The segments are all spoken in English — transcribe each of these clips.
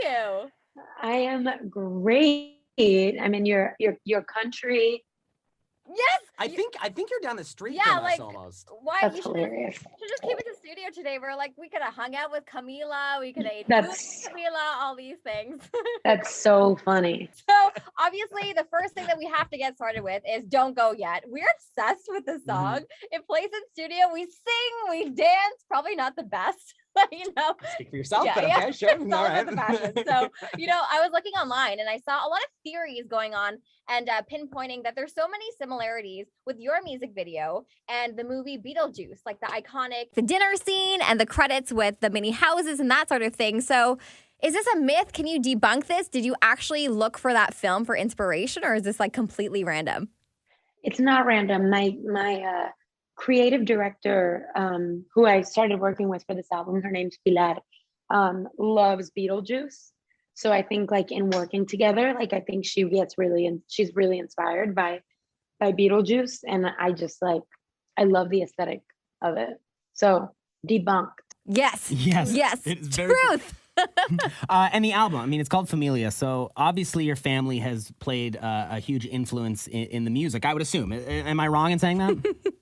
you? I am great. I'm in your country. Yes. I think you're down the street Yeah, from us like almost. why That's you should hilarious. just keep it to studio today. We're like, we could have hung out with Camila, we could have ate food That's with Camila, all these things. that's so funny. So obviously the first thing that we have to get started with is Don't Go Yet. We're obsessed with the song. It plays in studio, we sing, we dance, probably not the best. You know, Speak for yourself, Yeah, but yeah. okay, sure. it's all about the passion. So, you know, I was looking online and I saw a lot of theories going on and pinpointing that there's so many similarities with your music video and the movie Beetlejuice, like the iconic, the dinner scene and the credits with the mini houses and that sort of thing. So is this a myth? Can you debunk this? Did you actually look for that film for inspiration, or is this like completely random? It's not random. My creative director, who I started working with for this album, her name's Pilar, loves Beetlejuice. So I think like in working together, like I think she gets really, and she's really inspired by Beetlejuice, and I just like I love the aesthetic of it. So debunked. Yes. Yes. Yes. It is very Truth. and the album, I mean, it's called Familia. So obviously your family has played a huge influence in the music, I would assume. Am I wrong in saying that?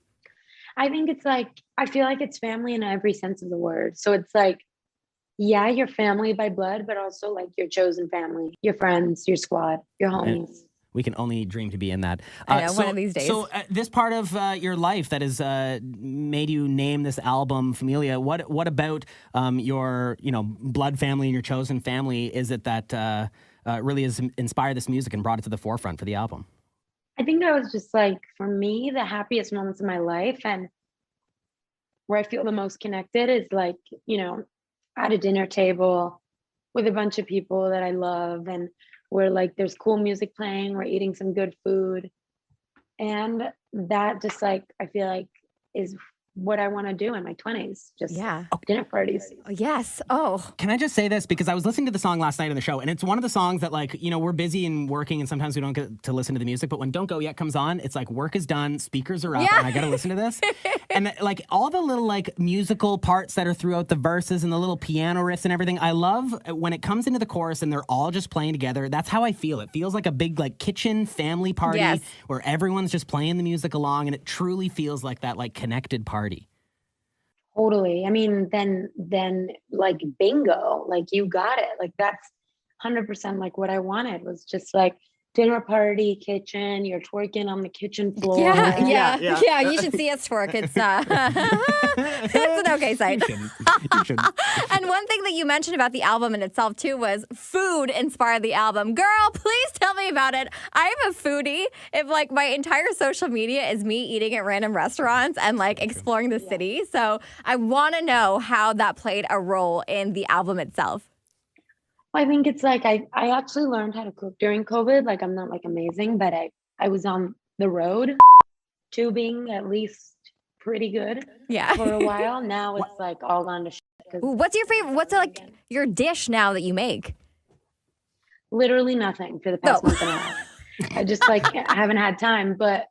I think it's like I feel like it's family in every sense of the word. So it's like, yeah, your family by blood, but also like your chosen family, your friends, your squad, your homies. We can only dream to be in that. I know, one of these days. So this part of your life that has made you name this album Familia, what about your blood family and your chosen family is it that really has inspired this music and brought it to the forefront for the album? I think that was just like, for me, the happiest moments of my life and where I feel the most connected is like, at a dinner table with a bunch of people that I love, and where like there's cool music playing, we're eating some good food. And that just like, I feel like is what I want to do in my 20s. Just dinner parties. Yes. Oh. Can I just say this? Because I was listening to the song last night on the show, and it's one of the songs that, like, we're busy and working, and sometimes we don't get to listen to the music, but when Don't Go Yet comes on, it's like work is done, speakers are up, and I got to listen to this. And, like, all the little, like, musical parts that are throughout the verses and the little piano riffs and everything, I love when it comes into the chorus and they're all just playing together. That's how I feel. It feels like a big, like, kitchen family party where everyone's just playing the music along, and it truly feels like that, like, connected party. Totally. I mean, then like bingo, like you got it. Like that's 100% like what I wanted, was just like dinner party, kitchen, you're twerking on the kitchen floor. Yeah. You should see us twerk. It's it's an okay sight. You should. And one thing that you mentioned about the album in itself too was food inspired the album. Girl, please tell me about it. I'm a foodie. If like my entire social media is me eating at random restaurants and like exploring the city. So I want to know how that played a role in the album itself. I think it's like I actually learned how to cook during COVID. Like I'm not like amazing, but I was on the road to being at least pretty good for a while. Now it's like all gone to shit. What's your favorite? What's like your dish now that you make? Literally nothing for the past month and a half. I just like I haven't had time, but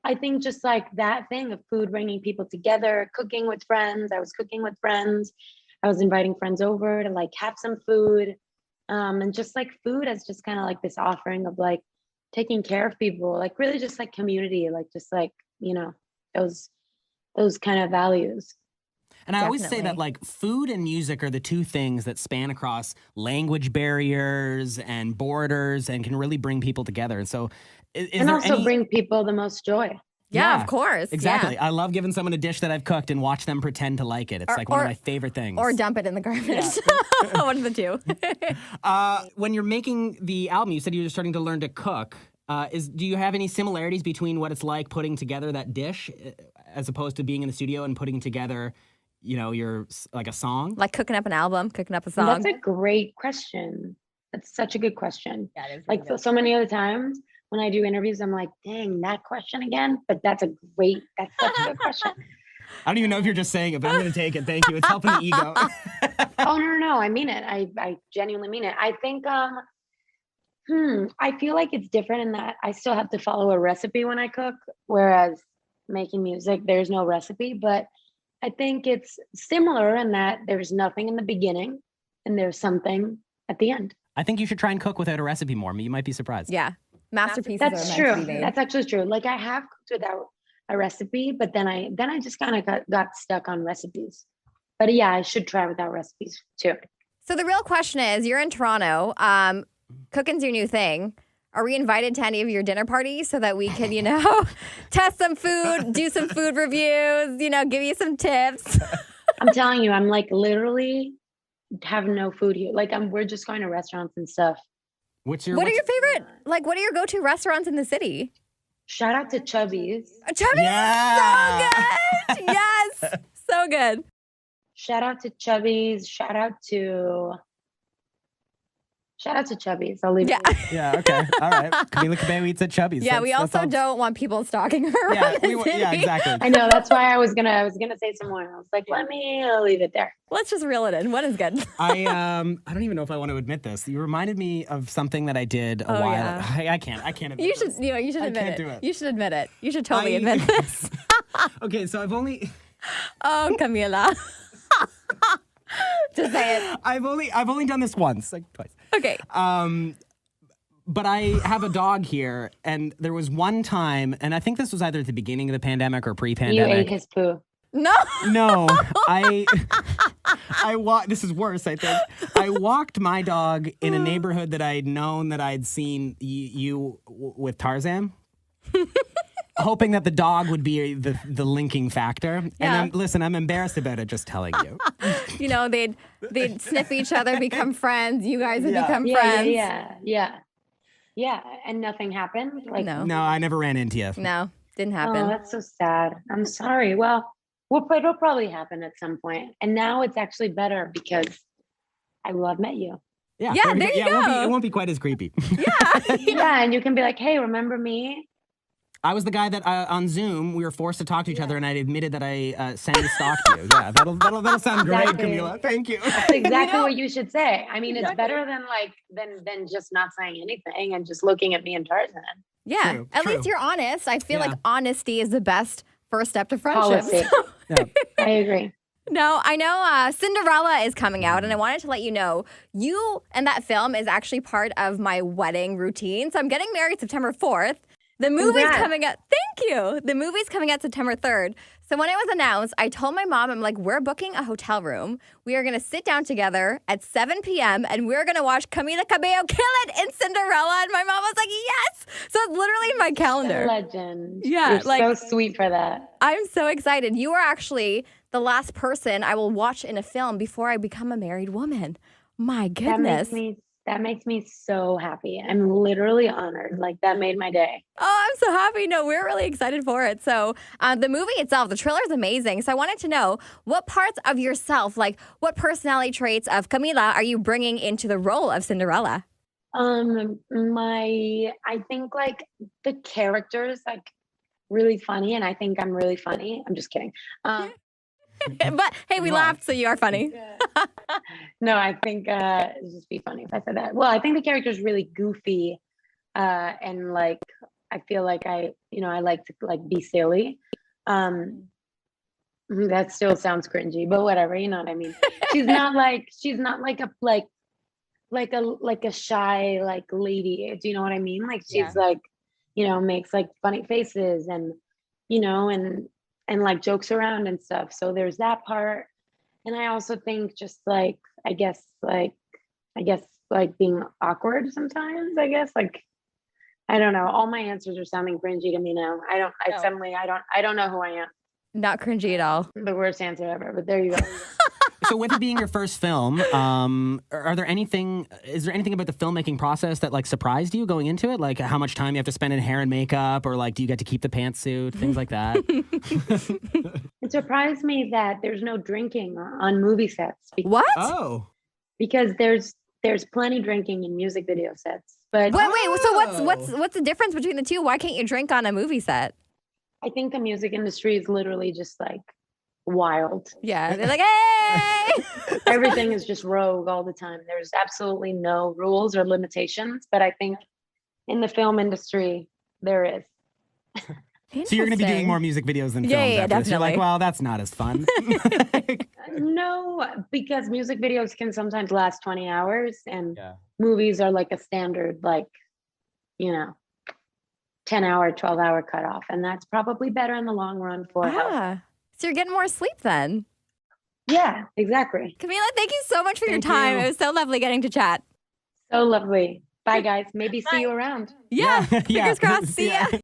I think just like that thing of food bringing people together, cooking with friends. I was cooking with friends. I was inviting friends over to like have some food. And just like food as just kind of like this offering of like taking care of people, like really just like community, like just like, those kind of values. And I always say that like food and music are the two things that span across language barriers and borders and can really bring people together. And so and also bring people the most joy. Yeah, of course. Exactly. Yeah. I love giving someone a dish that I've cooked and watch them pretend to like it. It's like one of my favorite things. Or dump it in the garbage. Yeah. One of the two. When you're making the album, you said you were starting to learn to cook. Do you have any similarities between what it's like putting together that dish as opposed to being in the studio and putting together, your like a song? Like cooking up an album, cooking up a song? That's a great question. That's such a good question. Yeah, it is really like so many other times when I do interviews, I'm like, dang, that question again. But that's such a good question. I don't even know if you're just saying it, but I'm going to take it. Thank you. It's helping the ego. Oh, no. I mean it. I genuinely mean it. I think, I feel like it's different in that I still have to follow a recipe when I cook, whereas making music, there's no recipe. But I think it's similar in that there's nothing in the beginning and there's something at the end. I think you should try and cook without a recipe more. You might be surprised. Yeah. Masterpieces That's are meant to true. be made. That's actually true. Like I have cooked without a recipe, but then I just kind of got stuck on recipes. But yeah, I should try without recipes too. So the real question is, you're in Toronto. Cooking's your new thing. Are we invited to any of your dinner parties so that we can, test some food, do some food reviews, give you some tips? I'm telling you, I'm like literally have no food here. Like we're just going to restaurants and stuff. What are your favorite, what are your go-to restaurants in the city? Shout out to Chubby's. Chubby's Yeah. so good. Yes. So good. Shout out to Chubby's. Shout out to Chubby's. I'll leave it. Yeah, okay. All right. Camila Cabello eats at Chubby's. Yeah, we also don't want people stalking her around the city. Yeah, exactly. I know. That's why I was gonna say some more. I was like, I'll leave it there. Let's just reel it in. What is good? I don't even know if I want to admit this. You reminded me of something that I did a while. Yeah. I can't admit You should, this. you should admit can't it. do it. You should admit it. You should totally admit this. Okay, so I've only Oh, Camila. Just say it. I've only done this once, like twice. Okay. But I have a dog here, and there was one time, and I think this was either at the beginning of the pandemic or You pre-pandemic. ate his poo. No. No, this is worse, I think. I walked my dog in a neighborhood that I'd known that I'd seen you with Tarzan. Hoping that the dog would be the linking factor. Yeah. And listen, I'm embarrassed about it just telling you. They'd sniff each other, become friends. You guys would become Yeah, friends. Yeah. And nothing happened. Like No. No, I never ran into you. No, didn't Oh, happen. that's so sad. I'm sorry. Well, it'll probably happen at some point. And now it's actually better because I will have met you. Yeah, there you go. It go. won't be quite as creepy. Yeah, and you can be like, hey, remember me? I was the guy that on Zoom we were forced to talk to each other, and I admitted that I semi-stalked you. Yeah, that'll sound great, Exactly. Camila. Thank you. That's exactly what you should say. I mean, it's better than just not saying anything and just looking at me and Tarzan. Yeah, True, at true. least you're honest. I feel Yeah. like honesty is the best first step to friendship. Policy. Yeah. I agree. No, I know Cinderella is coming out, and I wanted to let you know, you and that film is actually part of my wedding routine. So I'm getting married September 4th. The movie's Congrats. coming out. Thank you. The movie's coming out September 3rd. So when it was announced, I told my mom, I'm like, we're booking a hotel room. We are going to sit down together at 7 p.m. and we're going to watch Camila Cabello kill it in Cinderella. And my mom was like, yes. So it's literally in my calendar. Legend. Yeah, You're so sweet for that. I'm so excited. You are actually the last person I will watch in a film before I become a married woman. My goodness. That makes me so happy. I'm literally honored. Like that made my day. Oh, I'm so happy. No, we're really excited for it. So the movie itself, the trailer is amazing. So I wanted to know what parts of yourself, like what personality traits of Camila are you bringing into the role of Cinderella? I think like the characters like really funny, and I think I'm really funny. I'm just kidding. But hey, we laughed, so you are funny. No, I think it'd just be funny if I said that. Well, I think the character's really goofy, and like I feel like I like to like be silly. That still sounds cringy, but whatever, you know what I mean. She's not like a shy like lady. Do you know what I mean? Like she's like, makes like funny faces and and like jokes around and stuff. So there's that part. And I also think just like, I guess being awkward sometimes, like, I don't know. All my answers are sounding cringy to me now. I don't know who I am. Not cringy at all. The worst answer ever, but there you go. So with it being your first film, is there anything about the filmmaking process that like surprised you going into it? Like how much time you have to spend in hair and makeup, or like do you get to keep the pantsuit, things like that? It surprised me that there's no drinking on movie sets. What? Oh. Because there's plenty drinking in music video sets. But Wait. So what's the difference between the two? Why can't you drink on a movie set? I think the music industry is literally just like wild. Yeah, they're like, hey. Everything is just rogue all the time. There's absolutely no rules or limitations, but I think in the film industry there is. So you're going to be doing more music videos than films after this. You're like, well, that's not as fun. No, because music videos can sometimes last 20 hours and movies are like a standard, like, 10-hour, 12-hour cutoff. And that's probably better in the long run for health. So you're getting more sleep then. Yeah, exactly. Camila, thank you so much for your time. It was so lovely getting to chat. So lovely. Bye, guys. Maybe see you around. Yeah. Fingers crossed. See ya.